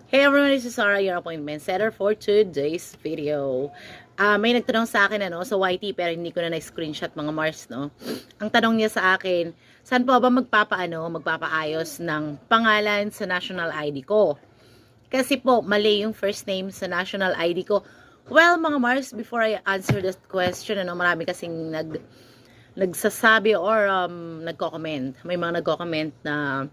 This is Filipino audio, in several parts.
Hey everyone, this is Sarah, your appointment setter for today's video. May nagtanong sa akin sa YT pero hindi ko na na-screenshot mga Mars, no? Ang tanong niya sa akin, saan po ba magpapaayos ng pangalan sa national ID ko? Kasi po, mali yung first name sa national ID ko. Well, mga Mars, before I answer this question, marami kasing nagsasabi or nagko-comment. May mga nagko-comment na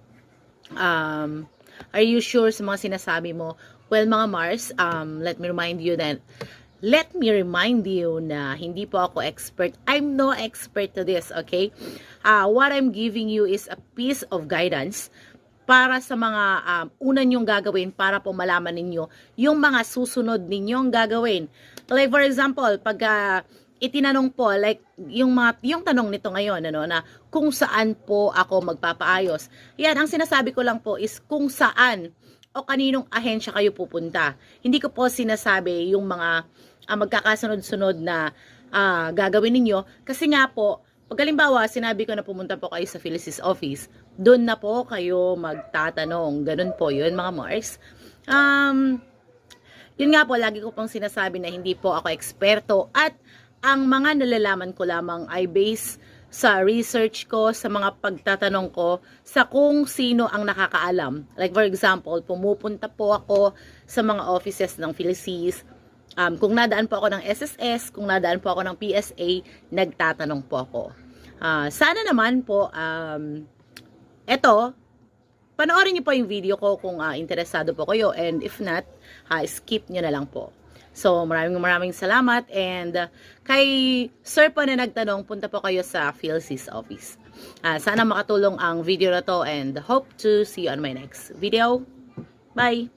are you sure sa mga sinasabi mo? Well, mga Mars, let me remind you na hindi po ako expert. I'm no expert to this, okay? What I'm giving you is a piece of guidance para sa mga una nyong gagawin para po malaman ninyo yung mga susunod ninyong gagawin. Like for example, pag itinanong po, like yung tanong nito ngayon, na kung saan po ako magpapaayos. Yan, ang sinasabi ko lang po is kung saan o kaninong ahensya kayo pupunta. Hindi ko po sinasabi yung mga magkakasunod-sunod na gagawin ninyo. Kasi nga po, pag halimbawa, sinabi ko na pumunta po kayo sa Philisis office, doon na po kayo magtatanong. Ganun po yun, mga Mars. Yun nga po, lagi ko pong sinasabi na hindi po ako eksperto at ang mga nalalaman ko lamang ay based sa research ko, sa mga pagtatanong ko, sa kung sino ang nakakaalam. Like for example, pumupunta po ako sa mga offices ng Philisis. Kung nadaan po ako ng SSS, kung nadaan po ako ng PSA, nagtatanong po ako. Sana naman po, eto, panoorin niyo po yung video ko kung interesado po kayo, and if not, skip niyo na lang po. So, maraming salamat, and kay sir po na nagtanong, punta po kayo sa Philisis office. Sana makatulong ang video na to, and hope to see you on my next video. Bye!